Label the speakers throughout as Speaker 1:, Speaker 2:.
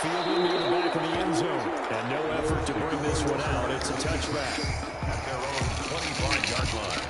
Speaker 1: fielded near the back of the end zone. And no effort to bring this one out. It's a touchback.
Speaker 2: At their own 25-yard line.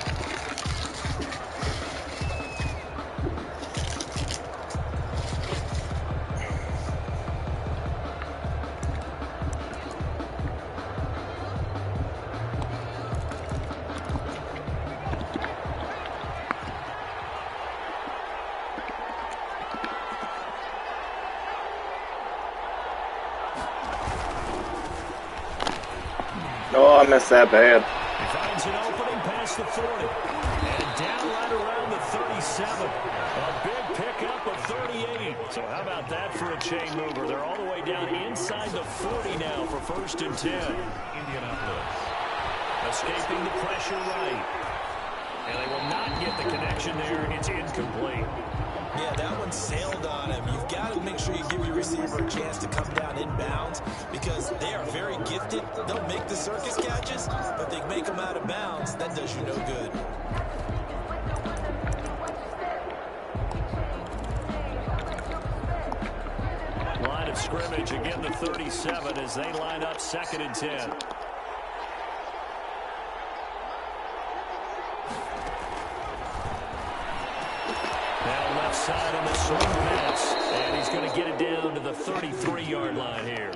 Speaker 3: Oh, I missed that bad.
Speaker 1: He finds an opening past the 40. And down right around the 37. A big pickup of 38. So how about that for a chain mover? They're all the way down inside the 40 now for 1st and 10.
Speaker 2: Indianapolis.
Speaker 1: Escaping the pressure right. And they will not get the connection there. It's incomplete.
Speaker 4: Yeah, that one sailed on him. You've got to make sure you give your receiver a chance to come down inbounds because they are very gifted. They'll make the circus catches, but they make them out of bounds. That does you no good.
Speaker 1: Line of scrimmage, again the 37 as they line up 2nd and 10. Side on the swing pass, and he's going to get it down to the 33-yard ine here.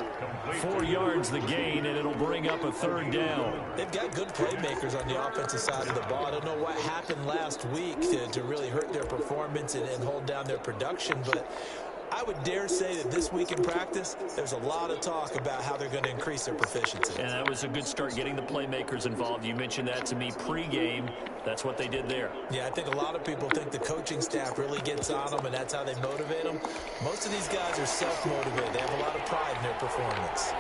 Speaker 1: 4 yards the gain, and it'll bring up a 3rd down.
Speaker 4: They've got good playmakers on the offensive side of the ball. I don't know what happened last week to really hurt their performance and hold down their production, but I would dare say that this week in practice, there's a lot of talk about how they're going to increase their proficiency.
Speaker 1: And that was a good start getting the playmakers involved. You mentioned that to me pregame. That's what they did there.
Speaker 4: Yeah, I think a lot of people think the coaching staff really gets on them, and that's how they motivate them. Most of these guys are self-motivated. They have a lot of pride in their performance.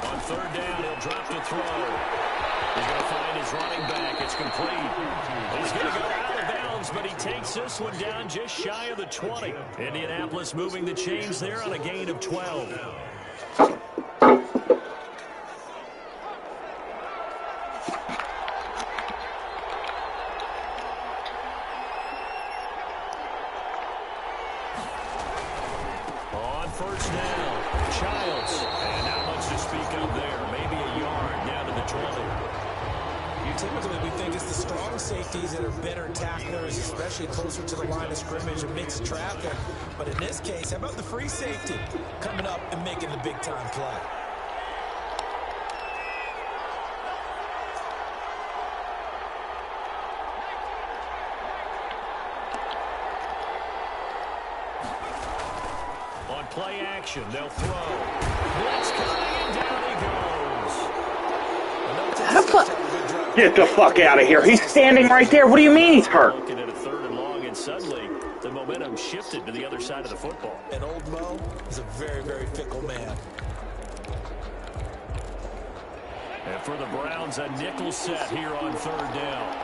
Speaker 1: On 3rd down, he'll drop the throw. He's going to find his running back. It's complete. He's going to go out of bounds, but he takes this one down just shy of the 20. Indianapolis moving the chains there on a gain of 12. On 1st down, Childs. And not much to speak of there. Maybe a yard down to the 20.
Speaker 4: Typically, we think it's the strong safeties that are better tacklers, especially closer to the line of scrimmage amidst traffic. But in this case, how about the free safety coming up and making the big-time play?
Speaker 1: On play action, they'll throw. Blitz coming, and down he goes.
Speaker 3: Get the fuck out of here. He's standing right there. What do you mean he's hurt?
Speaker 1: Looking at a 3rd and long, and suddenly the momentum shifted to the other side of the football.
Speaker 4: And old Mo is a very, very fickle man.
Speaker 1: And for the Browns, a nickel set here on 3rd down.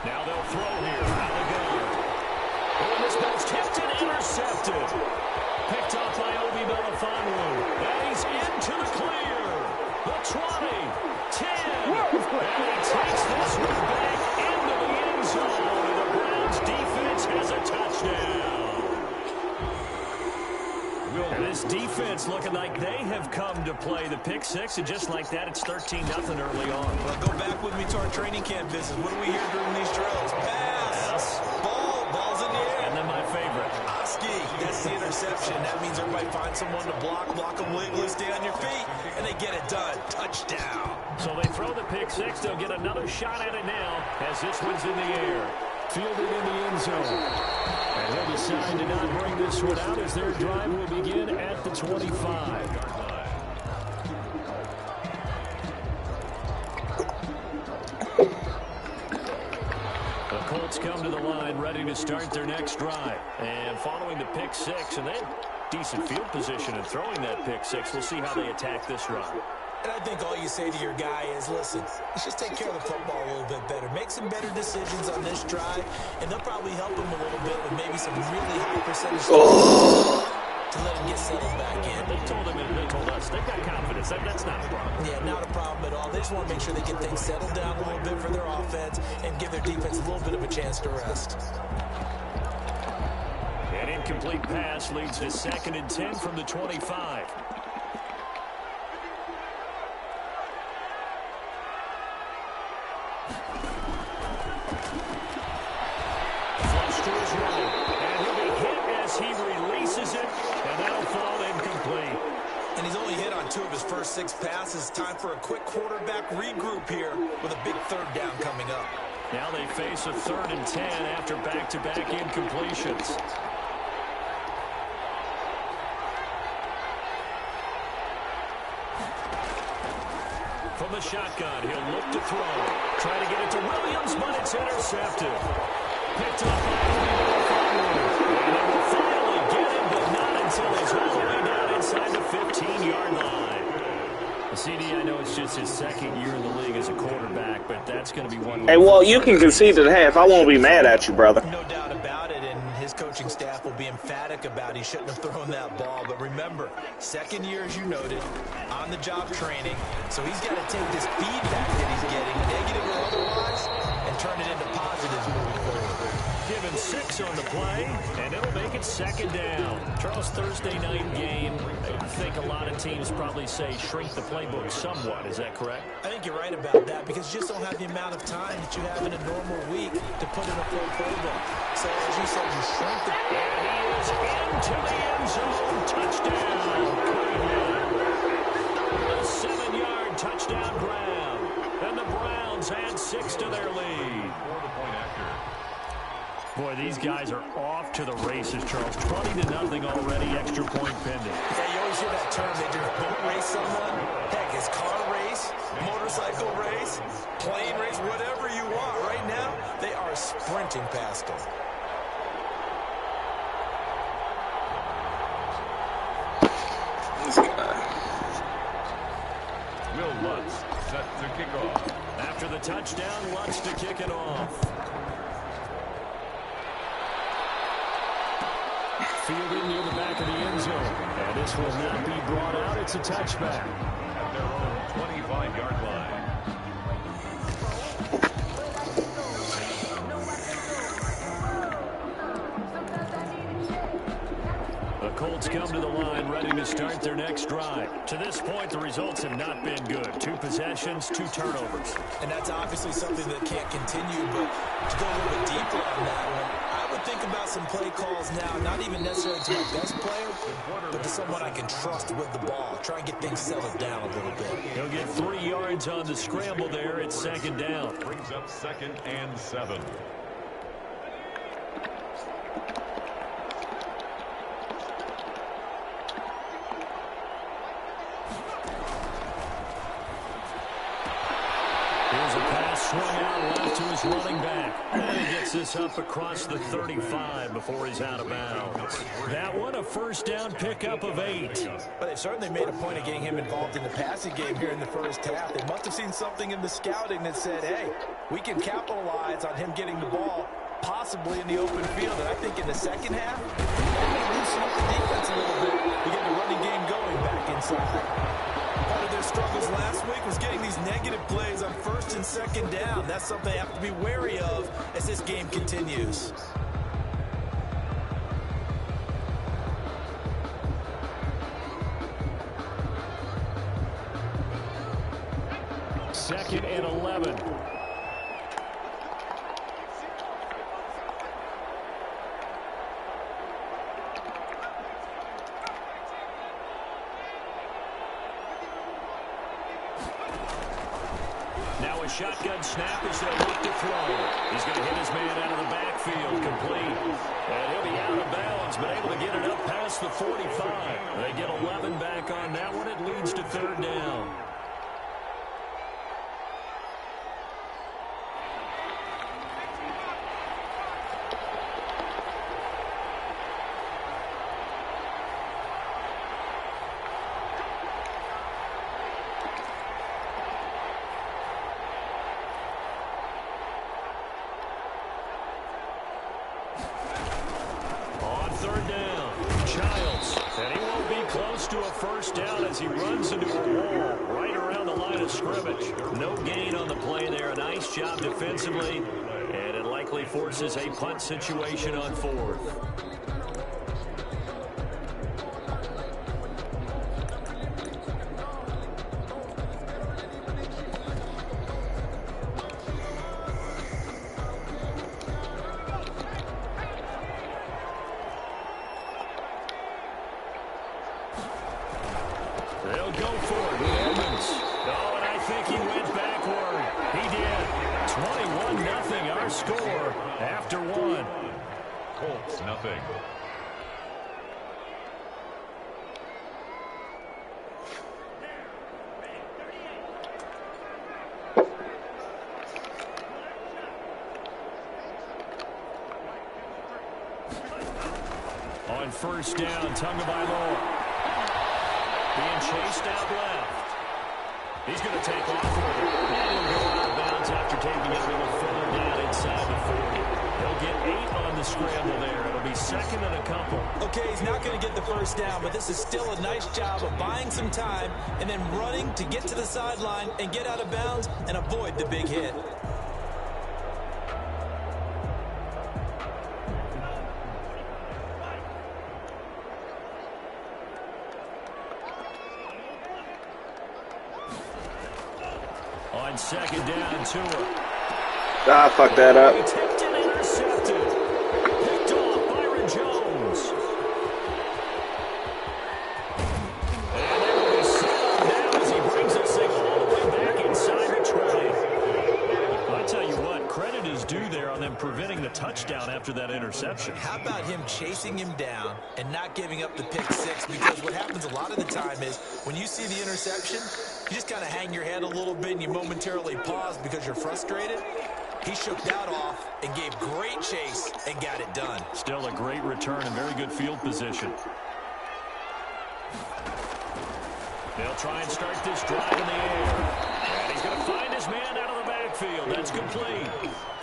Speaker 1: Now they'll throw here. How they go? Oh, this ball's tipped and intercepted. Picked off by Obi Melifonwu. And he's into the clear. The 20, 10. And he takes this one back into the end zone. And the Browns defense has a touchdown. And this defense looking like they have come to play the pick six, and just like that, it's 13-0 early on.
Speaker 4: Well, go back with me to our training camp visit. What do we hear during these drills? Pass, ball's in the air.
Speaker 1: And then my favorite.
Speaker 4: Oski gets the interception. That means everybody finds someone to block them legally, stay on your feet, and they get it done. Touchdown.
Speaker 1: So they throw the pick six. They'll get another shot at it now as this one's in the air. Fielded in the end zone. And they'll decide to not bring this one out as their drive will begin at the 25. The Colts come to the line ready to start their next drive. And following the pick six, and they had decent field position in throwing that pick six. We'll see how they attack this drive.
Speaker 4: And I think all you say to your guy is, listen, let's just take care of the football a little bit better. Make some better decisions on this drive, and they'll probably help him a little bit with maybe some really high percentage to let him get settled back in.
Speaker 1: They told us they've got confidence. That's not a problem.
Speaker 4: Yeah, not a problem at all. They just want to make sure they get things settled down a little bit for their offense and give their defense a little bit of a chance to rest.
Speaker 1: An incomplete pass leads to 2nd and 10 from the 25. Flush to his right, and he'll be hit as he releases it, and that'll fall incomplete.
Speaker 4: And he's only hit on 2 of his first 6 passes. Time for a quick quarterback regroup here with a big 3rd down coming up.
Speaker 1: Now they face a 3rd and 10 after back-to-back incompletions. From the shotgun, he'll look to throw. Try to get it to Williams, but it's intercepted. Picked up by and they will finally get him, but not until he's all the way down inside the 15-yard line. CD, I know it's just his 2nd year in the league as a quarterback, but that's going to be one.
Speaker 3: Hey, well, you can concede to the half. I won't be mad at you, brother.
Speaker 4: No doubt about it, and his coaching staff will be emphatic about he shouldn't have thrown that ball. But remember, 2nd year, as you noted, on-the-job training, so he's got to take this feedback that he's getting, negative or otherwise, and turn it into positives moving forward.
Speaker 1: Given 6 on the play, and it'll make it 2nd down. Charles, Thursday night game, I think a lot of teams probably say shrink the playbook somewhat. Is that correct?
Speaker 4: I think you're right about that because you just don't have the amount of time that you have in a normal week to put in a full playbook. So, as you said, you shrink the...
Speaker 1: And he is into the end zone. Touchdown. A 7-yard touchdown grab. And the Browns add 6 to their lead. Boy, these guys are off to the races, Charles. 20-0 already, extra point pending.
Speaker 4: Yeah, you always hear that term, they just boat race someone. Heck, it's car race, motorcycle race, plane race, whatever you want. Right now, they are sprinting past them.
Speaker 2: Will Lutz set to kick off.
Speaker 1: After the touchdown, Lutz to kick it off. Fielded near the back of the end zone. And this will not be brought out. It's a touchback.
Speaker 2: At their own 25-yard line.
Speaker 1: The Colts come to the line, ready to start their next drive. To this point, the results have not been good. 2 possessions, 2 turnovers.
Speaker 4: And that's obviously something that can't continue, but to go a little bit deeper on that one, I would think about some play calls now, not even necessarily to my best player, but to someone I can trust with the ball. Try and get things settled down a little bit.
Speaker 1: He'll get 3 yards on the scramble there. It's 2nd down.
Speaker 2: Brings up 2nd and 7.
Speaker 1: Here's a pass swung out left to his running back. And he gets this up across the 35 before he's out of bounds. That one, a 1st down pickup of 8.
Speaker 4: But they've certainly made a point of getting him involved in the passing game here in the first half. They must have seen something in the scouting that said, hey, we can capitalize on him getting the ball possibly in the open field. And I think in the second half, that may loosen up the defense a little bit to get the running game going back inside. Part of their struggles last week was getting these negative plays on 1st and 2nd down. That's something they have to be wary of as this game continues.
Speaker 1: Second and 11. Now a shotgun snap as they look to throw. He's going to hit his man out of the backfield, complete. And he'll be out of bounds, but able to get it up past the 45. They get 11 back on that one. It leads to 3rd down. third down. Childs, and he won't be close to a first down as he runs into a wall right around the line of scrimmage. No gain on the play there. A nice job defensively, and it likely forces a punt situation on fourth. They'll go for it with Edmonds. Oh, and I think he went backward. He did. 21-0 our score after one.
Speaker 2: Colts nothing.
Speaker 1: On first down, Tagovailoa. Being chased out left. He's going to take off with it. And he'll go out of bounds after taking it a little further down inside the 40. He'll get 8 on the scramble there. It'll be second and a couple.
Speaker 4: Okay, he's not going to get the first down, but this is still a nice job of buying some time and then running to get to the sideline and get out of bounds and avoid the big hit.
Speaker 1: On second down, Tua.
Speaker 3: Ah, fuck that up.
Speaker 1: Tipped and intercepted. Picked off by Redzone. And they will be set up now as he brings this thing all the way back inside the 20. I tell you what, credit is due there on them preventing the touchdown after that interception.
Speaker 4: How about him chasing him down and not giving up the pick six? Because what happens a lot of the time is when you see the interception, you just kind of hang your head a little bit and you momentarily pause because you're frustrated. He shook that off and gave great chase and got it done.
Speaker 1: Still a great return and very good field position. They'll try and start this drive in the air. And he's going to find his man out of the backfield. That's complete.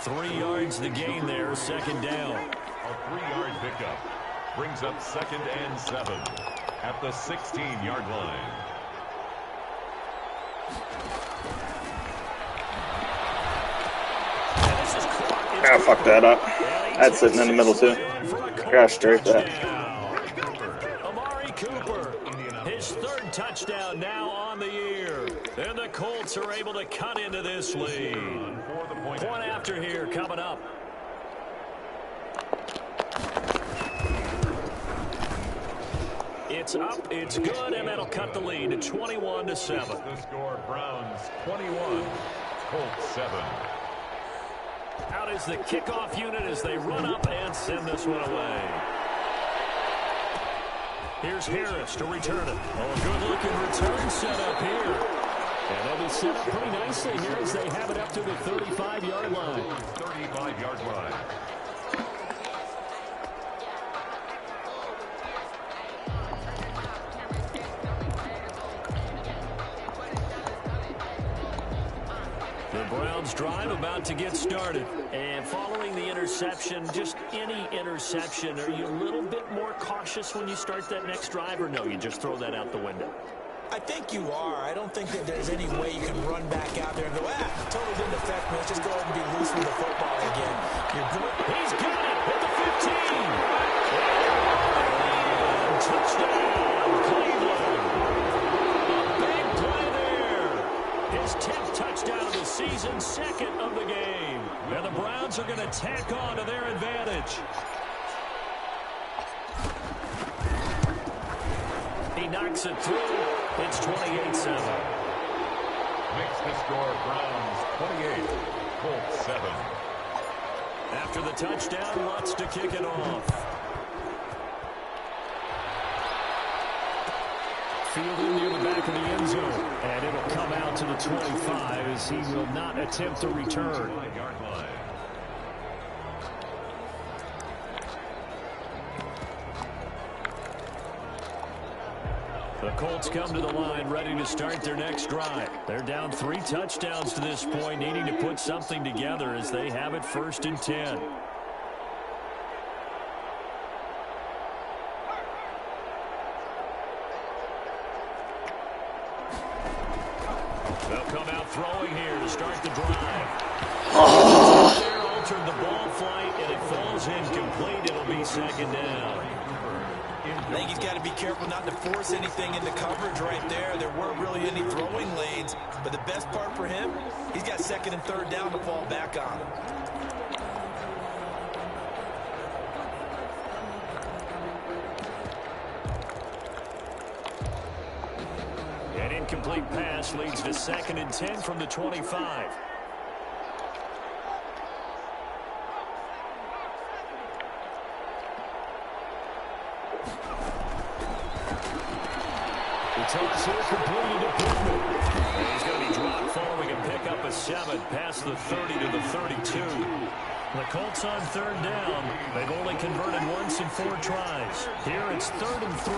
Speaker 1: 3 yards the gain there, second down.
Speaker 2: A 3-yard pickup brings up second and 7 at the 16-yard line.
Speaker 3: Ah, fuck that up. That's sitting in the middle, too. Gosh, straight that.
Speaker 1: Amari Cooper, his third touchdown now on the year. And the Colts are able to cut into this lead. Point after here coming up. It's up, it's good, and that'll cut the lead to 21-7.
Speaker 2: The score, Browns 21, Colts 7.
Speaker 1: Out is the kickoff unit as they run up and send this one away. Here's Harris to return it. Oh, a good-looking return set up here. And they'll be set up pretty nicely here as they have it up to the 35-yard line.
Speaker 2: 35-yard line.
Speaker 1: The Browns drive about to get started. And following the interception, just any interception, are you a little bit more cautious when you start that next drive, or no, you just throw that out the window?
Speaker 4: I think you are. I don't think that there's any way you can run back out there and go, totally didn't affect me. Let's just go ahead and be loose with the football again.
Speaker 1: He's got it at the 15. And touchdown, Cleveland. A big play there. His 10th touchdown of the season, second of the game. And the Browns are going to tack on to their advantage. He knocks it through. It's 28-7.
Speaker 2: Makes the score, Browns 28, Colts 7.
Speaker 1: After the touchdown, Lutz to kick it off. Fielded near the back of the end zone. And it'll come out to the 25 as he will not attempt a return.
Speaker 2: 5-yard line.
Speaker 1: The Colts come to the line ready to start their next drive. They're down 3 touchdowns to this point, needing to put something together as they have it 1st and 10. start the drive. Altered the ball flight, and it falls incomplete. It'll be second down.
Speaker 4: I think he's got to be careful not to force anything into coverage right there. There weren't really any throwing lanes, but the best part for him, he's got second and third down to fall back on.
Speaker 1: An incomplete pass leads to second and 10 from the 25. Toss here completed to Pittman. He's going to be dropped following a pickup of 7 past the 30 to the 32. The Colts on third down. They've only converted once in 4 tries. Here it's 3rd and 3.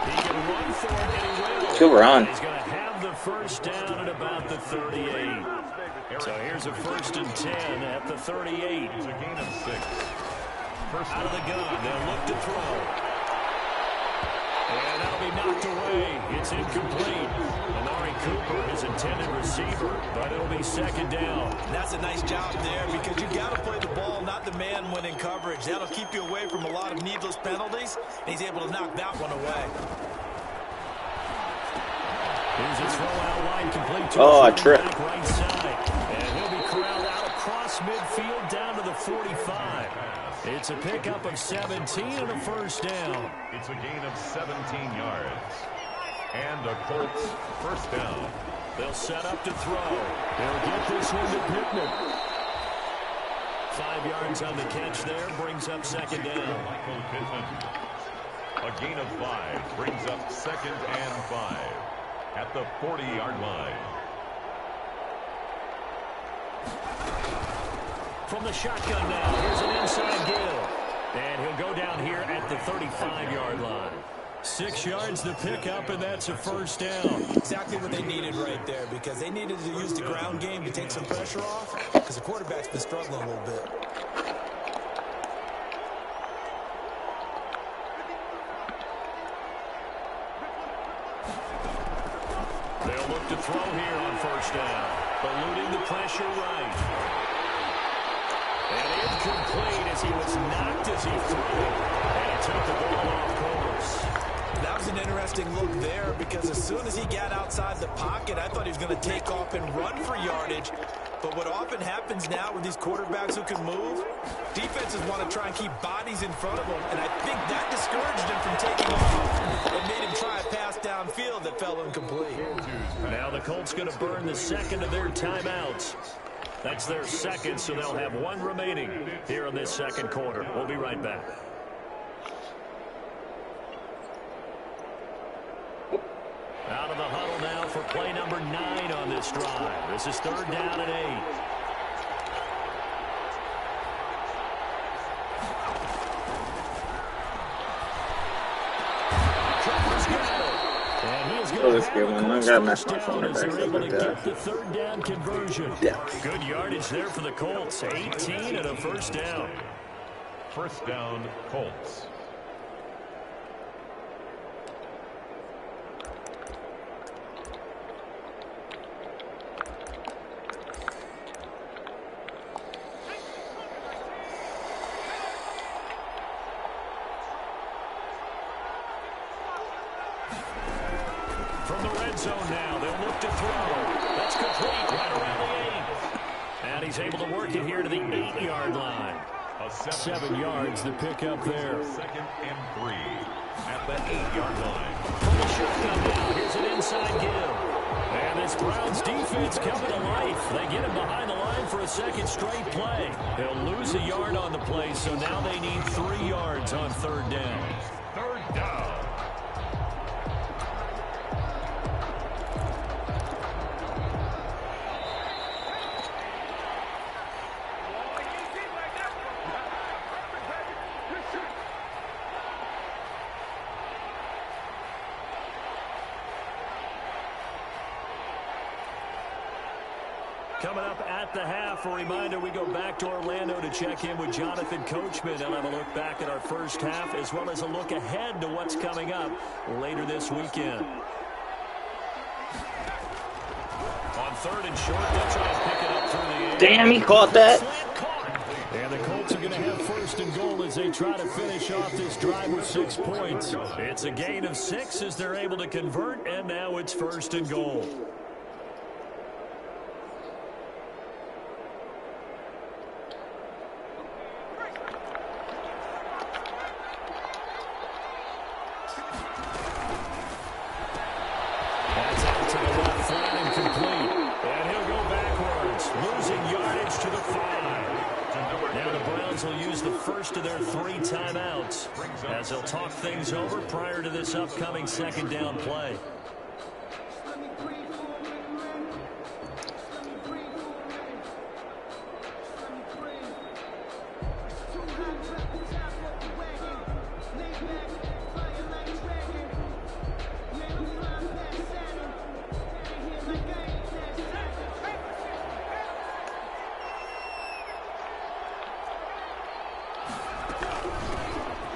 Speaker 1: He can run for it, and he will.
Speaker 3: Good run.
Speaker 1: He's going to have the first down at about the 38. So here's a 1st and 10 at the 38.
Speaker 2: It's a gain of 6.
Speaker 1: Out of the gun, they'll look to throw. And that'll be knocked away. It's incomplete. Amari Cooper, his intended receiver, but it'll be second down.
Speaker 4: That's a nice job there because you got to play the ball, not the man when in coverage. That'll keep you away from a lot of needless penalties. And he's able to knock that one away.
Speaker 1: Here's a throw out line complete to
Speaker 3: I tripped.
Speaker 1: Right side. And he'll be corralled out across midfield down to the 45. It's a pickup of 17 and a first down.
Speaker 2: It's a gain of 17 yards. And a Colts first down.
Speaker 1: They'll set up to throw. They'll get this one to Pittman. 5 yards on the catch there, brings up second down.
Speaker 2: Michael Pittman. A gain of 5 brings up 2nd and 5 at the 40-yard line.
Speaker 1: From the shotgun now, here's an inside give. And he'll go down here at the 35-yard line. 6 yards to pick up, and that's a first down.
Speaker 4: Exactly what they needed right there because they needed to use the ground game to take some pressure off because the quarterback's been struggling a little bit.
Speaker 1: They'll look to throw here on first down. Eluding the pressure right. And incomplete as he was knocked as he threw it. And he took the ball off course.
Speaker 4: That was an interesting look there because as soon as he got outside the pocket, I thought he was going to take off and run for yardage. But what often happens now with these quarterbacks who can move, defenses want to try and keep bodies in front of them. And I think that discouraged him from taking off and made him try a pass downfield that fell incomplete.
Speaker 1: Now the Colts going to burn the second of their timeouts. That's their second, so they'll have 1 remaining here in this second quarter. We'll be right back. Out of the huddle now for play number 9 on this drive. This is 3rd down and 8.
Speaker 3: Oh, this good one. I gotta mess my phone back
Speaker 1: They're
Speaker 3: up
Speaker 1: able to
Speaker 3: like
Speaker 1: get
Speaker 3: that.
Speaker 1: the 3rd down conversion.
Speaker 3: Yeah.
Speaker 1: Good yardage there for the Colts. 18 and a first down.
Speaker 2: First down, Colts.
Speaker 1: From the red zone now, they'll look to throw. That's complete right around the 8. And he's able to work it here to the 8-yard line. 7 yards to pick up there.
Speaker 2: 2nd and 3 at the 8-yard line.
Speaker 1: From the shotgun now, here's an inside give. And this Browns defense coming to life. They get him behind the line for a second straight play. They'll lose a yard on the play, so now they need 3 yards on 3rd down.
Speaker 2: 3rd down.
Speaker 1: Coming up at the half, a reminder we go back to Orlando to check in with Jonathan Coachman and have a look back at our first half as well as a look ahead to what's coming up later this weekend.
Speaker 2: On
Speaker 1: 3rd and short. They'll try and pick it up through the air.
Speaker 3: Damn, he caught that.
Speaker 1: And the Colts are going to have 1st and goal as they try to finish off this drive with 6 points. It's a gain of 6 as they're able to convert, and now it's 1st and goal. That's out to the left, flat and complete. And he'll go backwards, losing yardage to the 5. Now the Browns will use the first of their 3 timeouts as they'll talk things over prior to this upcoming 2nd down play.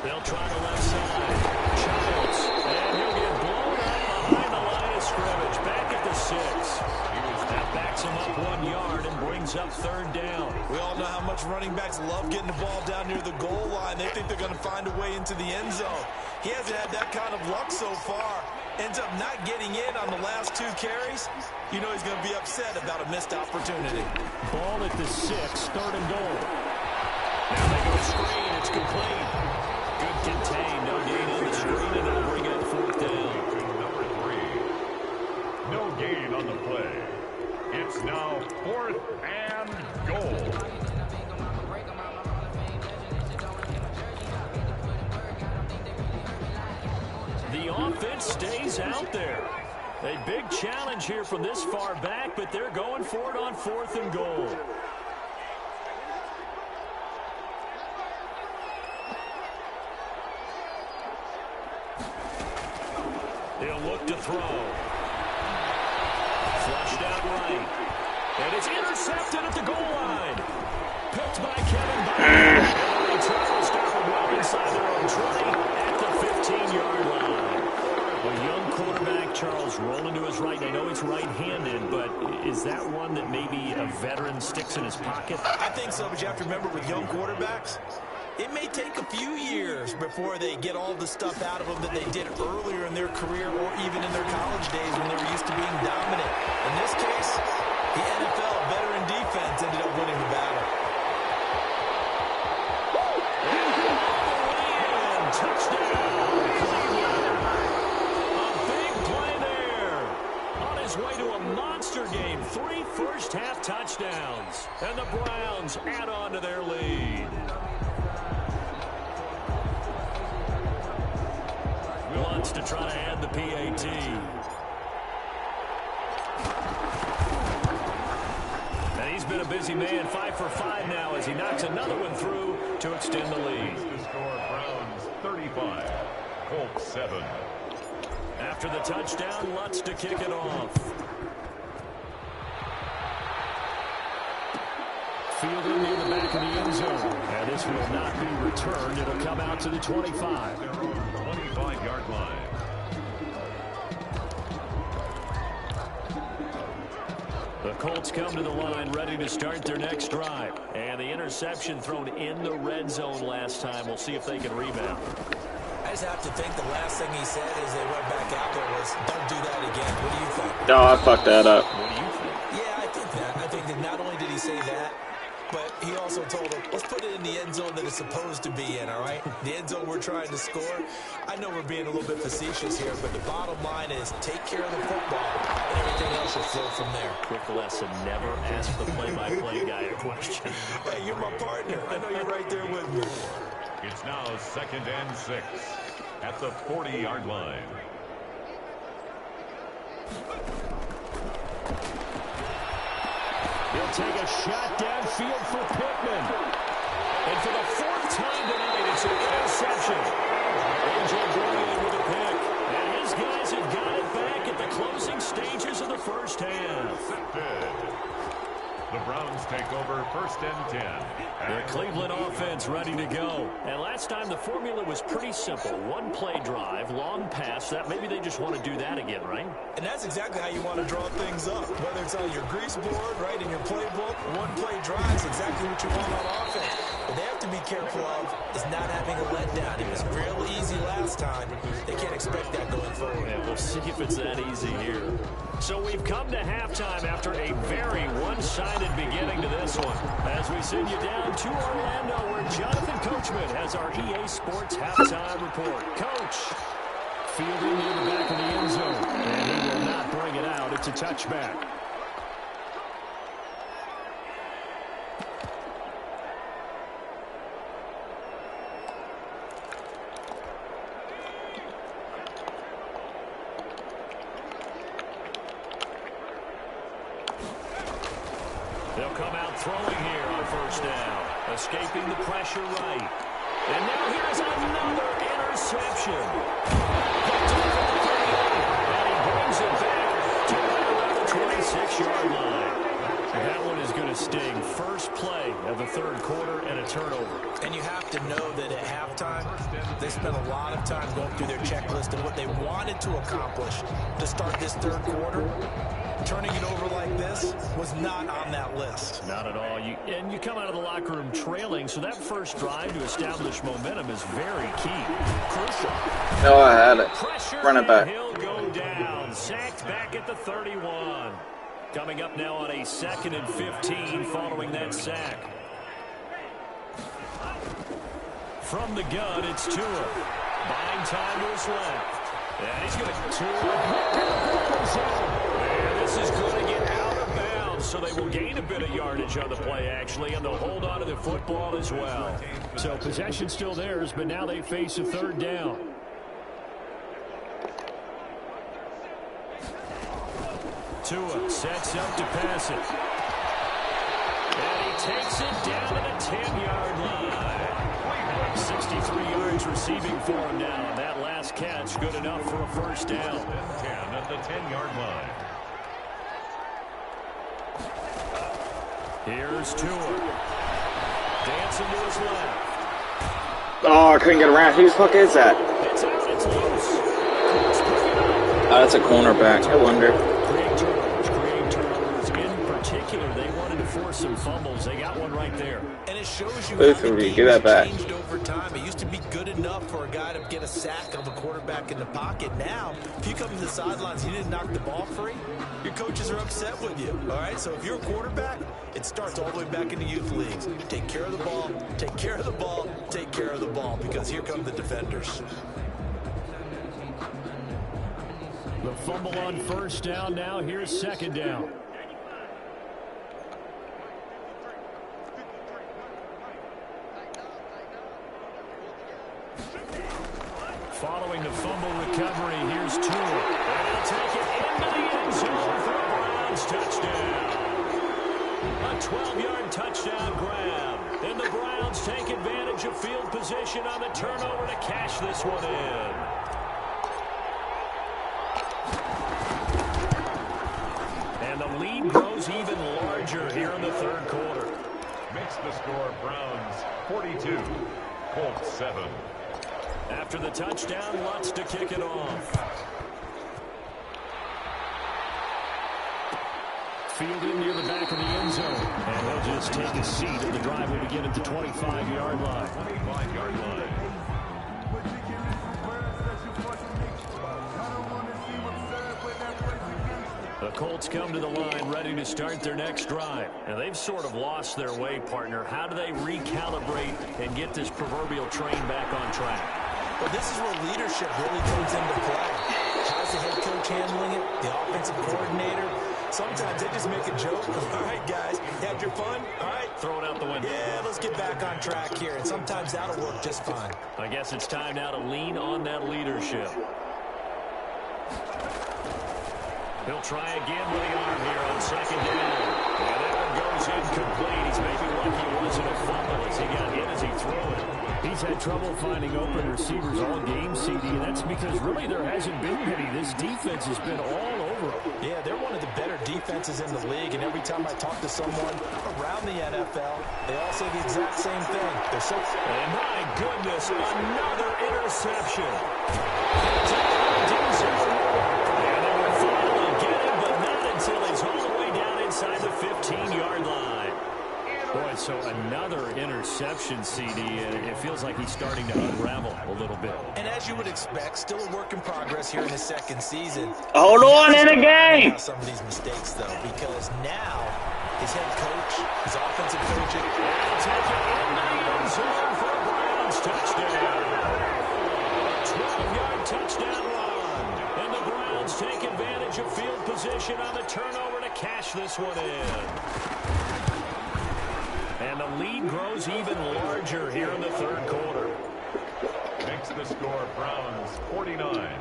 Speaker 1: They'll try the left side. Childs. And he'll get blown up behind the line of scrimmage. Back at the 6. That backs him up 1 yard and brings up 3rd down.
Speaker 4: We all know how much running backs love getting the ball down near the goal line. They think they're going to find a way into the end zone. He hasn't had that kind of luck so far. Ends up not getting in on the last 2 carries. You know he's going to be upset about a missed opportunity.
Speaker 1: Ball at the 6, 3rd and goal. Now they go screen. It's complete. Good contain. No gain on the screen, and it'll bring up 4th down.
Speaker 2: Number 3. No gain on the play. It's now 4th and goal.
Speaker 1: The offense stays out there. A big challenge here from this far back, but they're going for it on 4th and goal. He'll look to throw. Flushed out right. And it's intercepted at the goal line. Picked by Kevin Byard. And they try to stop it well inside their own 20 at the 15-yard line. A young quarterback, Charles, rolling to his right. I know it's right-handed, but is that one that maybe a veteran sticks in his pocket?
Speaker 4: I think so, but you have to remember with young quarterbacks, it may take a few years before they get all the stuff out of them that they did earlier in their career or even in their college days when they were used to being dominant. In this case, the NFL veteran defense ended up winning the battle.
Speaker 1: Touchdown, Cleveland. A big play there. On his way to a monster game. 3 first-half touchdowns. And the Browns add on to their lead. Wants to try to add the PAT. And he's been a busy man, 5 for 5 now as he knocks another one through to extend the lead.
Speaker 2: The score, Browns 35, Colts 7.
Speaker 1: After the touchdown, Lutz to kick it off. Fielded near the back of the end zone. And this will not be returned. It'll come out to the 25.
Speaker 2: 25-yard line.
Speaker 1: The Colts come to the line ready to start their next drive. And the interception thrown in the red zone last time. We'll see if they can rebound.
Speaker 4: I just have to think the last thing he said as they went back out there was, don't do that again. What do you think?
Speaker 3: No, I fucked that up.
Speaker 1: What do you think?
Speaker 4: Yeah, I think that. I think that not only did he say that, but he also told him, let's put it in the end zone that it's supposed to be in, all right? The end zone we're trying to score. I know we're being a little bit facetious here, but the bottom line is take care of the football, and everything else will flow from there.
Speaker 1: Quick lesson, never ask the play-by-play guy a question.
Speaker 4: Hey, you're my partner. I know you're right there with me.
Speaker 2: It's now 2nd and 6 at the 40-yard line.
Speaker 1: He'll take a shot downfield for Pittman. And for the 4th time tonight, it's an interception. A.J. Brown with a pick. And his guys have got it back at the closing stages of the first half.
Speaker 2: The Browns take over 1st and 10.
Speaker 1: The Cleveland offense ready to go. And last time the formula was pretty simple. One play drive, long pass. That maybe they just want to do that again, right?
Speaker 4: And that's exactly how you want to draw things up. Whether it's on your grease board, right, in your playbook, one play drive is exactly what you want on offense. What they have to be careful of is not having a letdown. It was real easy last time. They can't expect that going forward.
Speaker 1: Yeah, we'll see if it's that easy here. So we've come to halftime after a very one-sided beginning to this one. As we send you down to Orlando, where Jonathan Coachman has our EA Sports halftime report. Coach, fielding near the back of the end zone, and he will not bring it out. It's a touchback. They'll come out throwing here on 1st down. Escaping the pressure right. And now here's another interception. Picked up at the 38. And he brings it back to right around the 26-yard line. That one is going to sting. First play of the 3rd quarter and a turnover.
Speaker 4: And you have to know that at halftime, they spent a lot of time going through their checklist and what they wanted to accomplish to start this 3rd quarter. Turning it over like this was not on that list.
Speaker 1: Not at all. And you come out of the locker room trailing, so that first drive to establish momentum is very key. Crucial.
Speaker 3: No, I had it.
Speaker 1: Pressure,
Speaker 3: Run it back.
Speaker 1: He'll go down. Sacked back at the 31. Coming up now on a 2nd and 15 following that sack. From the gun, it's Tua. Buying time to his left. And he's going to and this is going to get out of bounds, so they will gain a bit of yardage on the play, actually, and they'll hold on to the football as well. So possession still theirs, but now they face a 3rd down. Tua sets up to pass it. And he takes it down to the 10-yard line. 63 yards receiving for him now. That last catch good enough for a 1st down.
Speaker 2: 10 at the 10-yard line.
Speaker 1: Here's Tua. Dancing to his left.
Speaker 3: Oh, I couldn't get around. Whose fuck is that?
Speaker 1: It's out. It's loose.
Speaker 3: Oh, that's a cornerback. I wonder.
Speaker 1: Creating turnovers. In particular, they wanted to force some fumbles. They got one right there.
Speaker 4: And it shows you
Speaker 3: Both
Speaker 4: how the
Speaker 3: of you,
Speaker 4: game
Speaker 3: give that back.
Speaker 4: changed over time. It used to be good enough for a guy to get a sack of a quarterback in the pocket. Now, if you come to the sidelines, you didn't knock the ball free, your coaches are upset with you. All right, so if you're a quarterback, it starts all the way back in the youth leagues. Take care of the ball, take care of the ball, take care of the ball, because here come the defenders.
Speaker 1: The fumble on 1st down now. Here's 2nd down. Following the fumble recovery, here's Tua. And he'll take it into the end zone for a Browns touchdown. A 12-yard touchdown grab. And the Browns take advantage of field position on the turnover to cash this one in. And the lead grows even larger here in the 3rd quarter.
Speaker 2: Makes the score Browns 42, Colts 7.
Speaker 1: After the touchdown, Lutz to kick it off. Fielded near the back of the end zone. And he'll just take a seat, and the drive will begin at the 25-yard line.
Speaker 2: 25-yard line.
Speaker 1: The Colts come to the line ready to start their next drive. And they've sort of lost their way, partner. How do they recalibrate and get this proverbial train back on track?
Speaker 4: Well, this is where leadership really comes into play. How's the head coach handling it? The offensive coordinator? Sometimes they just make a joke. All right, guys, you had your fun? All right.
Speaker 1: Throw it out the window.
Speaker 4: Yeah, let's get back on track here. And sometimes that'll work just fine.
Speaker 1: I guess it's time now to lean on that leadership. He'll try again with the arm here on 2nd down. And that one goes incomplete. He's maybe lucky it wasn't a fumble as he got hit as he threw it. He's had trouble finding open receivers all game, CD, and that's because really there hasn't been many. This defense has been all over over them.
Speaker 4: Yeah, they're one of the better defenses in the league, and every time I talk to someone around the NFL, they all say the exact same thing. They're so...
Speaker 1: And my goodness, another interception. And they will finally get him, but not until he's all the way down inside the 15-yard line. Boy, so another interception, CD, and it feels like he's starting to unravel a little bit.
Speaker 4: And as you would expect, still a work in progress here in his second season.
Speaker 3: Hold on in the game.
Speaker 4: Some of these mistakes, though, because now his head coach, his offensive coaching,
Speaker 1: and take it in the end zone for a Browns touchdown. 12-yard touchdown run. And the Browns take advantage of field position on the turnover to cash this one in. And the lead grows even larger here in the third quarter.
Speaker 2: Makes the score Browns 49,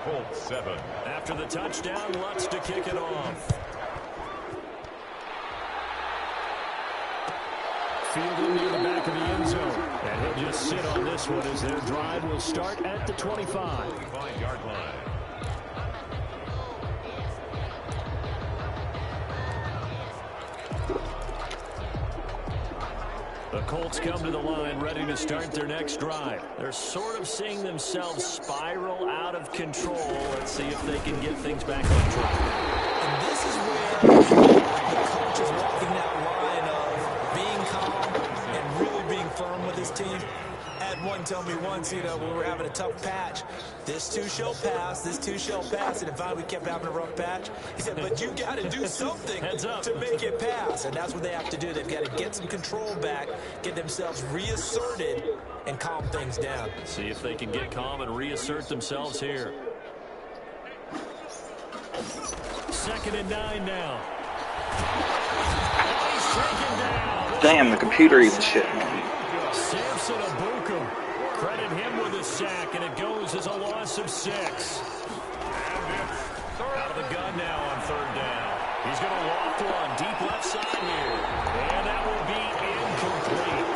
Speaker 2: Colts 7.
Speaker 1: After the touchdown, Lutz to kick it off. Fielded near the back of the end zone. And he'll just sit on this one as their drive will start at the 25.
Speaker 2: 25-yard line.
Speaker 1: The Colts come to the line ready to start their next drive. They're sort of seeing themselves spiral out of control. Let's see if they can get things back on track.
Speaker 4: and this is where the coach is walking that line of being calm and really being firm with his team. Had one tell me once, when we were having a tough patch, this too shall pass, this too shall pass, and finally we kept having a rough patch. He said, but you got to do something to make it pass, and that's what they have to do. They've got to get some control back, get themselves reasserted, and calm things down.
Speaker 1: See if they can get calm and reassert themselves here. 2nd and 9 now. And he's taken down.
Speaker 3: Damn, the computer eats shit.
Speaker 1: Samson Abukum. Credit him with a sack, and it goes as a loss of 6. Out of the gun now on 3rd down. He's going to loft one deep left side here. And that will be incomplete.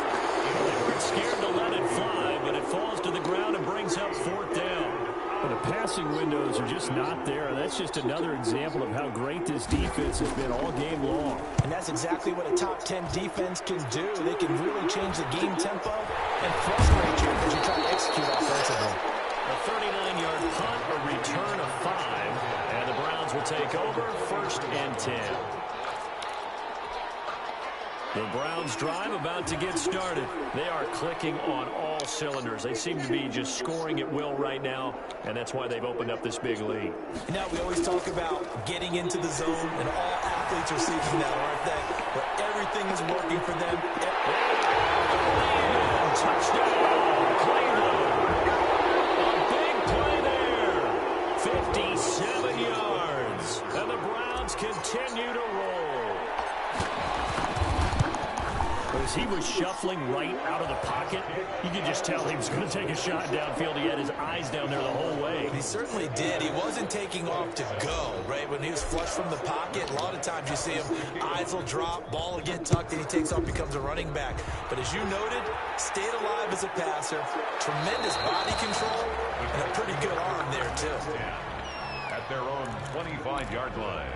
Speaker 1: They weren't scared to let it fly, but it falls to the ground and brings up 4th down. Well, the passing windows are just not there. That's just another example of how great this defense has been all game long.
Speaker 4: And that's exactly what a top 10 defense can do. They can really change the game tempo and frustrate you as you try to execute offensively.
Speaker 1: A 39-yard punt, a return of 5, and the Browns will take over 1st and 10. The Browns drive about to get started. They are clicking on all cylinders. They seem to be just scoring at will right now, and that's why they've opened up this big lead.
Speaker 4: And now we always talk about getting into the zone, and all athletes are seeking that, aren't they? Where everything is working for them.
Speaker 1: Touchdown, Cleveland. A big play there. 57 yards. And the Browns continue to roll. As he was shuffling right out of the pocket, you could just tell he was going to take a shot downfield. He had his eyes down there the whole way.
Speaker 4: He certainly did. He wasn't taking off to go, right? When he was flush from the pocket, a lot of times you see him, eyes will drop, ball will get tucked, and he takes off, becomes a running back. But as you noted, stayed alive as a passer, tremendous body control, and a pretty good arm there, too.
Speaker 2: At their own 25-yard line.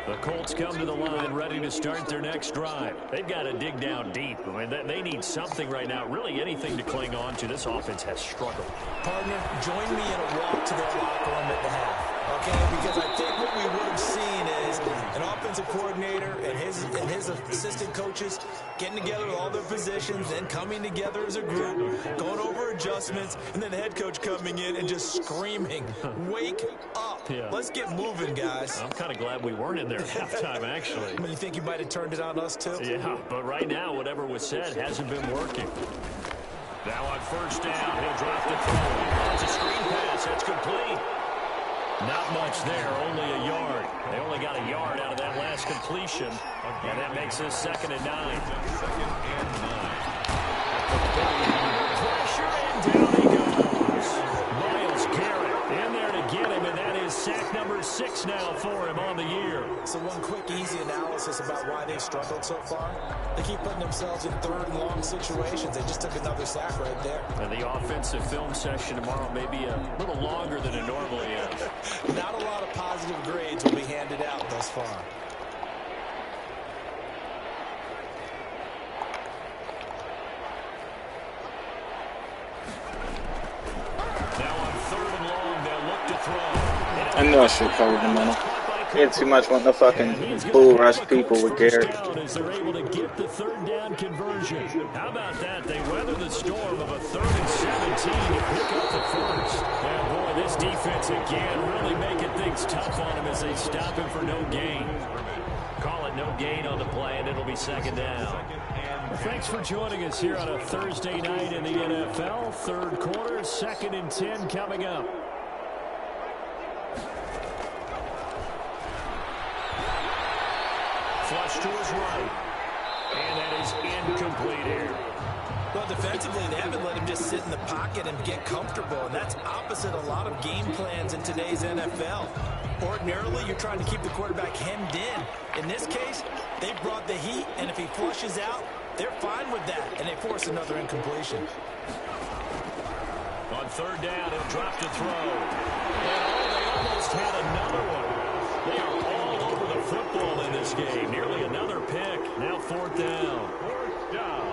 Speaker 1: The Colts come to the line ready to start their next drive. They've got to dig down deep. I mean, they need something right now, really anything to cling on to. This offense has struggled.
Speaker 4: Partner, join me in a walk to their locker room at the half. Okay, because I think what we would have seen is an offensive coordinator and his assistant coaches getting together with all their positions, then coming together as a group, going over adjustments, and then the head coach coming in and just screaming, wake up.
Speaker 1: Yeah.
Speaker 4: Let's get moving, guys.
Speaker 1: I'm kind of glad we weren't in there at halftime, actually.
Speaker 4: I mean, you think you might have turned it on us, too?
Speaker 1: Yeah, but right now, whatever was said hasn't been working. Now on 1st down, he'll drop the throw. It's a screen pass. That's complete. Not much there, only a yard. They only got a yard out of that last completion, and that makes this 2nd and 9.
Speaker 2: 2nd and 9.
Speaker 1: Pressure, and down he goes. Myles Garrett in there to get him, and that is sack number 6 now for for him on the year.
Speaker 4: So one quick, easy analysis about why they've struggled so far. They keep putting themselves in third and long situations. They just took another sack right there.
Speaker 1: And the offensive film session tomorrow may be a little longer than it normally is.
Speaker 4: Not a lot of positive grades will be handed out thus far.
Speaker 1: Now on 3rd and long, they'll look to throw.
Speaker 3: I knew I should have covered the middle. He had too much wanting to fucking bull rush people with Garrett.
Speaker 1: As they're able to get the 3rd down conversion. How about that? They weather the storm of a 3rd and 17 to pick up the first. And boy, this defense again really making things tough on him as they stop him for no gain. Call it no gain on the play, and it'll be 2nd down. Thanks for joining us here on a Thursday night in the NFL. 3rd quarter, 2nd and 10 coming up. Flush to his right. And that is incomplete here.
Speaker 4: Well, defensively, they haven't let him just sit in the pocket and get comfortable, and that's opposite a lot of game plans in today's NFL. Ordinarily, you're trying to keep the quarterback hemmed in. In this case, they brought the heat, and if he flushes out, they're fine with that, and they force another incompletion.
Speaker 1: On 3rd down, he'll drop to throw. And they almost had another one. They are all over the football in this game. Nearly another pick. Now 4th down.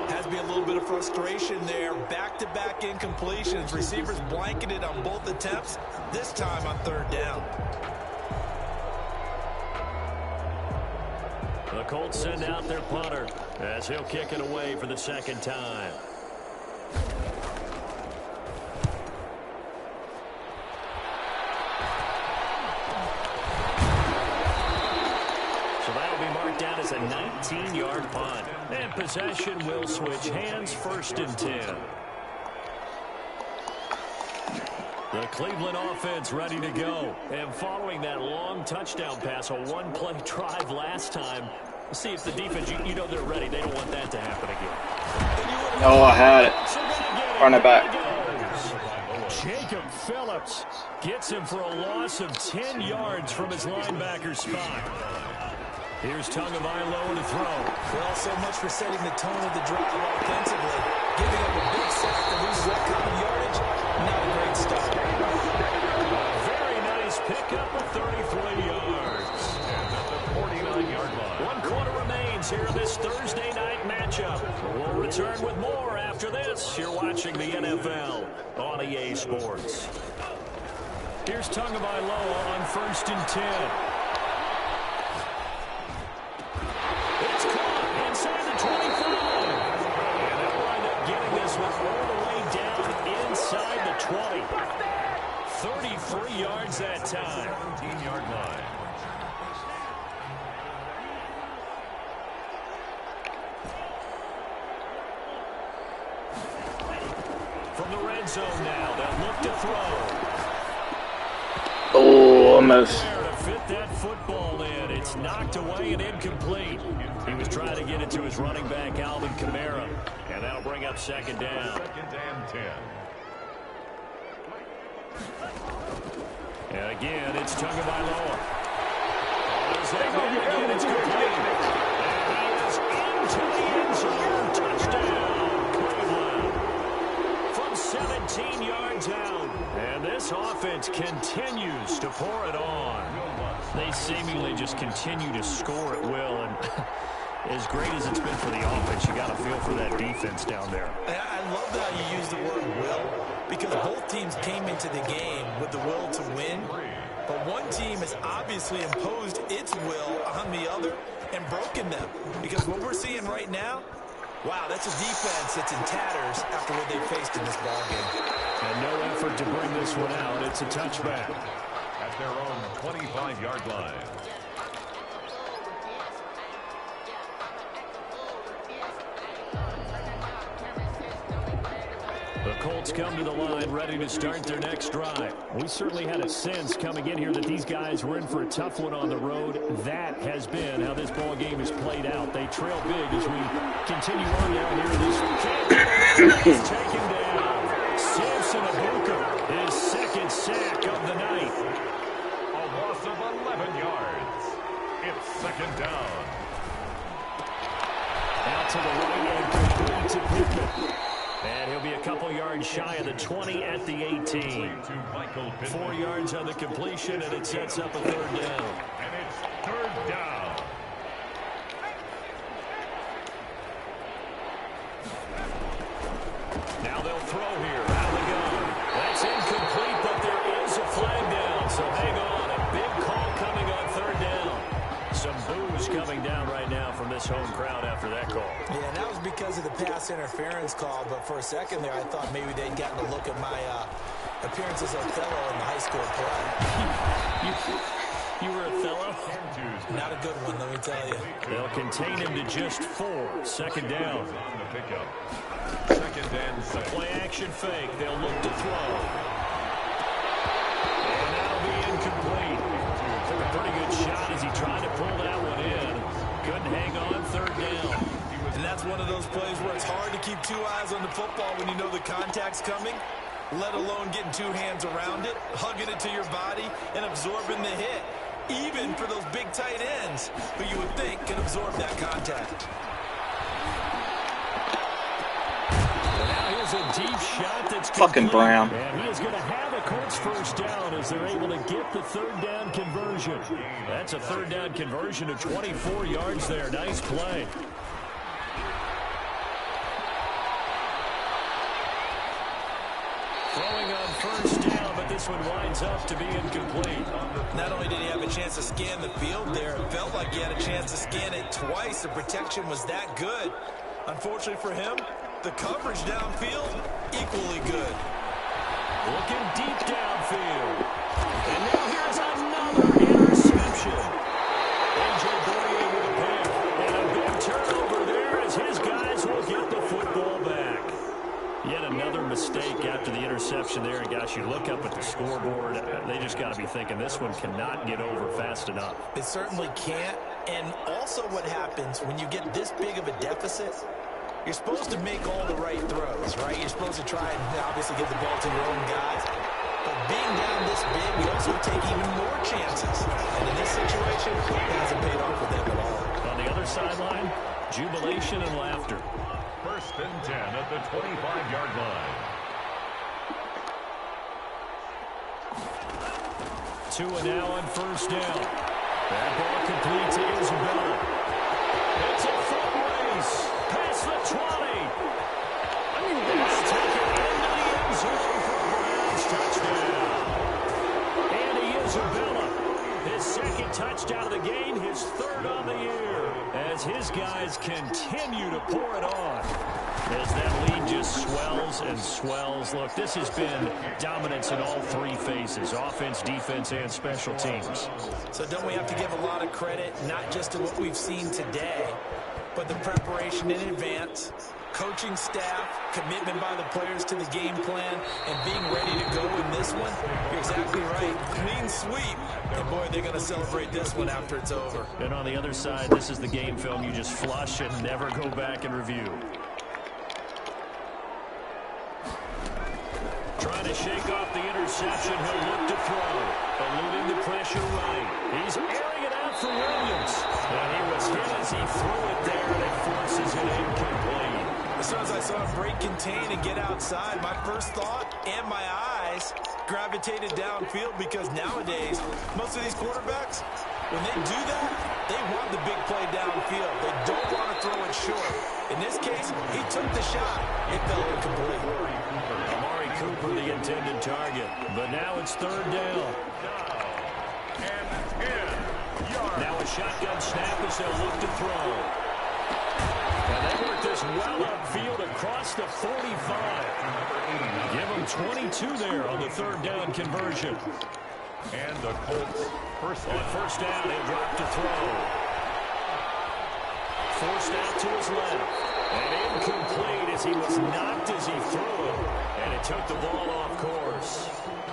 Speaker 4: Has to be a little bit of frustration there. Back-to-back incompletions. Receivers blanketed on both attempts, this time on 3rd down.
Speaker 1: The Colts send out their punter as he'll kick it away for the 2nd time. So that'll be marked down as a 19-yard punt. And possession will switch hands, 1st and 10. The Cleveland offense ready to go. And following that long touchdown pass, a one-play drive last time, see if the defense, you know they're ready. They don't want that to happen again.
Speaker 3: Oh, I had it. Run it back.
Speaker 1: Jacob Phillips gets him for a loss of 10 yards from his linebacker spot. Here's Tagovailoa to throw.
Speaker 4: Well, so much for setting the tone of the drive offensively. Giving up a big sack that loses that kind of yardage, not a great start.
Speaker 1: A very nice pickup of 33 yards.
Speaker 2: And at the 49-yard line.
Speaker 1: 1 quarter remains here in this Thursday night matchup. We'll return with more after this. You're watching the NFL on EA Sports. Here's Tagovailoa on 1st and 10. It's caught inside the 25. And they'll wind up getting this one all the way down inside the 20. 33 yards that time.
Speaker 2: 17-yard line.
Speaker 1: From the red zone now, they'll look to throw.
Speaker 3: Oh, almost.
Speaker 1: There to fit that football in. It's knocked away and incomplete. He was trying to get it to his running back, Alvin Kamara. And that'll bring up 2nd down.
Speaker 2: 2nd and 10.
Speaker 1: And again, it's Tagovailoa. As they go again, it's complete. And he is into the end zone. Touchdown, Cleveland. From 17 yards out. And this offense continues to pour it on. They seemingly just continue to score at will. And as great as it's been for the offense, you got to feel for that defense down there.
Speaker 4: I love how you use the word will, because both teams came into the game with the will to win. But one team has obviously imposed its will on the other and broken them. Because what we're seeing right now, wow, that's a defense that's in tatters after what they faced in this ballgame.
Speaker 1: And no effort to bring this one out. It's a touchback.
Speaker 2: At their own 25-yard line.
Speaker 1: The Colts come to the line ready to start their next drive. We certainly had a sense coming in here that these guys were in for a tough one on the road. That has been how this ball game has played out. They trail big as we continue on down here. This taken down. Samson Abuka, his 2nd sack of the night.
Speaker 2: loss of 11 yards. It's second down.
Speaker 1: Out to the right and complete to Pittman. And he'll be a couple yards shy of the 20 at the 18. 4 yards on the completion, and it sets up a third down.
Speaker 2: And it's third down.
Speaker 1: Now they'll throw here. Out they go. That's incomplete, but there is a flag down. So hang on. A big call coming on third down. Some boos coming down right now from this home crowd after that call.
Speaker 4: Yeah, and that was because of the pass interference call. But for a second there, I thought maybe they'd gotten a look at my appearance as Othello in the high school play.
Speaker 1: You were Othello?
Speaker 4: Not a good one, let me tell you.
Speaker 1: They'll contain him to just 4. Second down.
Speaker 2: On the pickup. Second and 6.
Speaker 1: Play action fake. They'll look to throw. And that'll be incomplete. Took a pretty good shot as he tried to pull that one in. Couldn't hang on third down.
Speaker 4: And that's one of those plays where it's hard to keep 2 eyes on the football when you know the contact's coming, let alone getting 2 hands around it, hugging it to your body, and absorbing the hit. Even for those big tight ends who you would think can absorb that contact.
Speaker 1: Now here's a deep shot that's
Speaker 3: Fucking
Speaker 1: complete.
Speaker 3: Brown.
Speaker 1: And he is going to have a Colts first down as they're able to get the third down conversion. That's a third down conversion of 24 yards there. Nice play. Throwing on first down, but this one winds up to be incomplete.
Speaker 4: Not only did he have a chance to scan the field there, it felt like he had a chance to scan it twice. The protection was that good. Unfortunately for him, the coverage downfield, equally good.
Speaker 1: Looking deep downfield. And now here's another interception. A.J. Boye with a pick. And a big turnover there as his guys will get the football back. Yet another mistake after the interception there. And gosh, you look up at the scoreboard, they just got to be thinking this one cannot get over fast enough.
Speaker 4: It certainly can't. And also what happens when you get this big of a deficit, you're supposed to make all the right throws, right? You're supposed to try and obviously get the ball to your own guys. But being down this big, we also take even more chances. And in this situation, it hasn't paid off for them at all.
Speaker 1: On the other sideline, jubilation and laughter.
Speaker 2: First and 10 at the 25-yard line.
Speaker 1: Tua now on first down. That ball complete to Isabella. It's a foot race past the 20. It's taken into the end zone for Brown's touchdown. Andy Isabella, his second touchdown of the game, his third on the year, as his guys continue to pour it on. As that lead just swells and swells. Look, this has been dominance in all 3 phases, offense, defense, and special teams.
Speaker 4: So don't we have to give a lot of credit, not just to what we've seen today, but the preparation in advance, coaching staff, commitment by the players to the game plan, and being ready to go in this one? You're exactly right. Clean sweep. And boy, they're going to celebrate this one after it's over.
Speaker 1: And on the other side, this is the game film you just flush and never go back and review. Trying to shake off the interception. He'll look to throw. Eluding the pressure right. He's airing it out for Williams. And he was hit as he threw it there, and it forces it incomplete.
Speaker 4: As soon as I saw him break contain and get outside, my first thought and my eyes gravitated downfield, because nowadays, most of these quarterbacks, when they do that, they want the big play downfield. They don't want to throw it short. In this case, he took the shot. It fell incomplete.
Speaker 1: Amari Cooper, the intended target. But now it's third down. Now a shotgun snap as they'll look to throw. And they work this well upfield across the 45. Give them 22 there on the third down conversion.
Speaker 2: And the Colts
Speaker 1: First down, he'll drop to throw. Forced out to his left. And incomplete as he was knocked as he threw it. And it took the ball off course.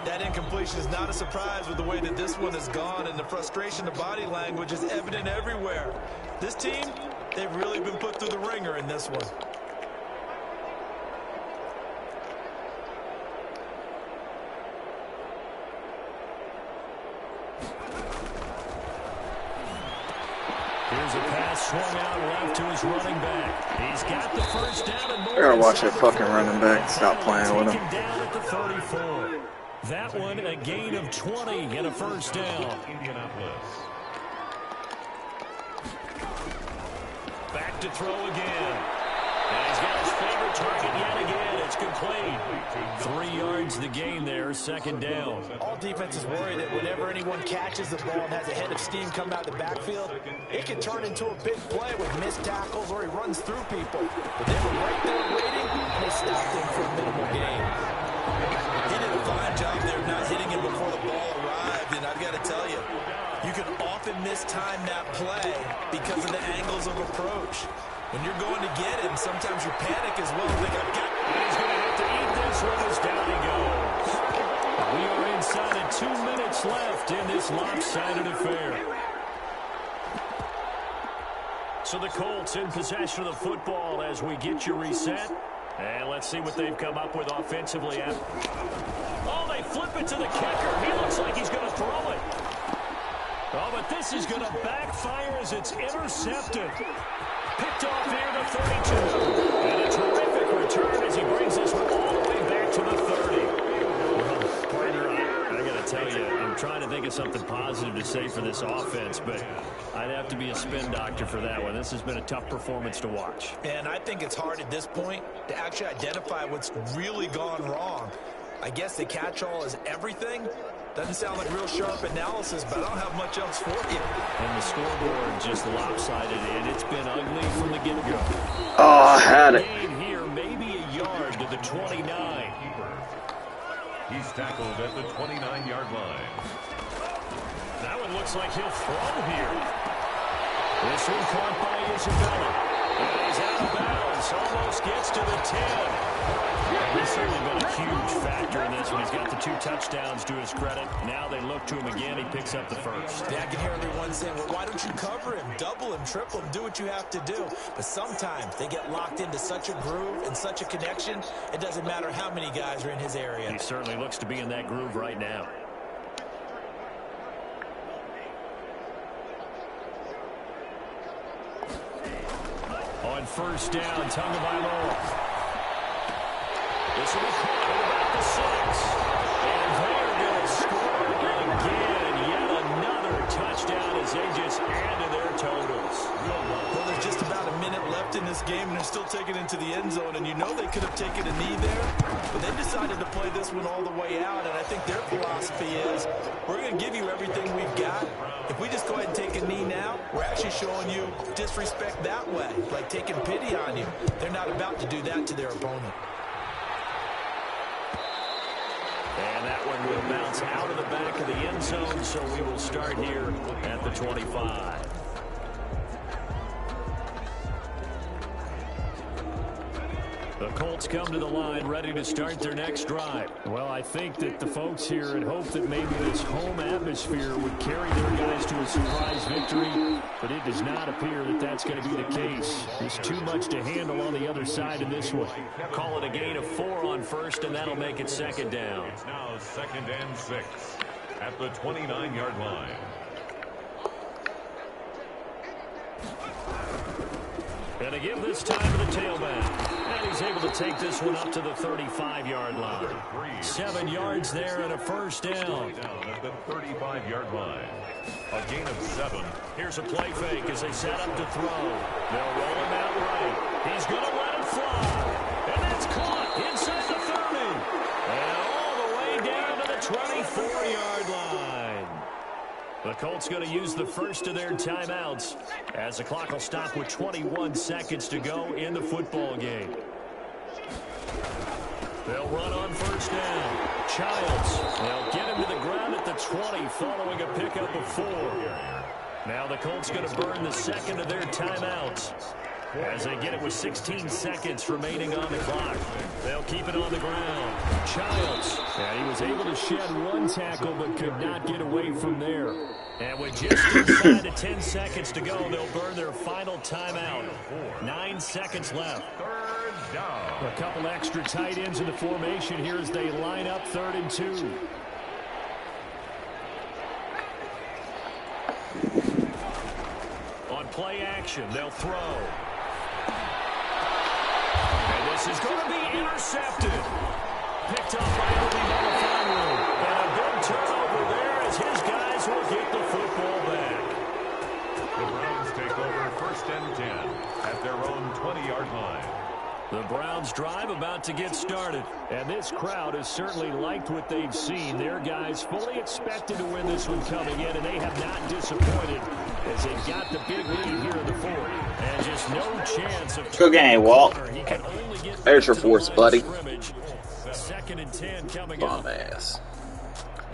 Speaker 4: That incompletion is not a surprise with the way that this one has gone, and the frustration, the body language is evident everywhere. This team, they've really been put through the ringer in this one.
Speaker 1: Here's a pass swung out left to his running back. He's got the first down and more.
Speaker 3: I gotta watch that fucking running back. Stop playing with him.
Speaker 1: Down at the 34. That one a gain of 20 and a first down.
Speaker 2: Indianapolis.
Speaker 1: Back to throw again. And he's got his favorite target yet again. It's complete. 3 yards the gain there, second down.
Speaker 4: All defenses worry that whenever anyone catches the ball and has a head of steam coming out of the backfield, it can turn into a big play with missed tackles or he runs through people. But they were right there waiting, and they stopped him for a minimal gain. He did a fine job there not hitting him before the ball arrived, and I've got to tell you, you can often mistime that play because of the angles of approach. When you're going to get him, sometimes you panic as well. Think I've got.
Speaker 1: He's going to have to eat this one as down he goes. We are inside of 2 minutes left in this lopsided affair. So the Colts in possession of the football as we get you reset. And let's see what they've come up with offensively. Oh, they flip it to the kicker. He looks like he's going to throw it. Oh, but this is going to backfire as it's intercepted. Picked off near the 32. And a terrific return as he brings this one all the way back to the 30. Well, partner, I got to tell you, I'm trying to think of something positive to say for this offense, but I'd have to be a spin doctor for that one. This has been a tough performance to watch.
Speaker 4: And I think it's hard at this point to actually identify what's really gone wrong. I guess the catch-all is everything. Doesn't sound like real sharp analysis, but I don't have much else for you.
Speaker 1: And the scoreboard just lopsided, and it's been ugly from the get-go.
Speaker 3: Oh, I had it.
Speaker 1: Here, maybe a yard to the 29.
Speaker 2: He's tackled at the 29-yard line.
Speaker 1: That one looks like he'll throw here. This one caught by Isabella. And he's out of bounds. Almost gets to the 10. He's certainly been a huge factor in this one. He's got the 2 touchdowns to his credit. Now they look to him again. He picks up the first.
Speaker 4: Yeah, I can hear everyone saying, well, why don't you cover him, double him, triple him, do what you have to do. But sometimes they get locked into such a groove and such a connection, it doesn't matter how many guys are in his area.
Speaker 1: He certainly looks to be in that groove right now. On first down, Tagovailoa. This will be caught at about the 6. And they're going to score again. Yet another touchdown as they just add to their totals.
Speaker 4: Well, there's just about a minute left in this game, and they're still taking it into the end zone. And you know they could have taken a knee there, but they decided to play this one all the way out. And I think their philosophy is, we're going to give you everything we've got. If we just go ahead and take a knee now, we're actually showing you disrespect that way, like taking pity on you. They're not about to do that to their opponent.
Speaker 1: And that one will bounce out of the back of the end zone, so we will start here at the 25. The Colts come to the line ready to start their next drive. Well, I think that the folks here had hoped that maybe this home atmosphere would carry their guys to a surprise victory, but it does not appear that that's going to be the case. There's too much to handle on the other side in this one. Call it a gain of 4 on first, and that'll make it second down.
Speaker 2: It's now 2nd and 6 at the 29-yard line.
Speaker 1: And to give this time to the tailback. And he's able to take this one up to the 35-yard line. 7 yards there and a first down.
Speaker 2: At the 35-yard line. A gain of 7.
Speaker 1: Here's a play fake as they set up to throw. They'll roll him out right. He's going to let it fly. And that's caught inside the 30. And all the way down to the 24-yard line. The Colts going to use the first of their timeouts as the clock will stop with 21 seconds to go in the football game. They'll run on first down. Childs. They'll get him to the ground at the 20 following a pickup of 4. Now the Colts going to burn the second of their timeouts as they get it with 16 seconds remaining on the clock. They'll keep it on the ground. Childs. And he was able to shed 1 tackle but could not get away from there. And with just inside of 10 seconds to go, they'll burn their final timeout. 9 seconds left.
Speaker 2: Third down.
Speaker 1: A couple extra tight ends in the formation here as they line up 3rd and 2. play action. They'll throw. And this is going to be intercepted. Picked up by Obi Melifonwu. And a big turnover there as his guys will get the football back.
Speaker 2: The Browns take over 1st and 10 at their own 20-yard line.
Speaker 1: The Browns drive about to get started. And this crowd has certainly liked what they've seen. Their guys fully expected to win this one coming in, and they have not disappointed as they've got the big lead here in the fourth. And just no chance of...
Speaker 3: Good game, Walt.
Speaker 1: He can only get
Speaker 3: There's your force, buddy.
Speaker 1: 2nd and 10 coming
Speaker 3: Bum
Speaker 1: up.
Speaker 3: ass.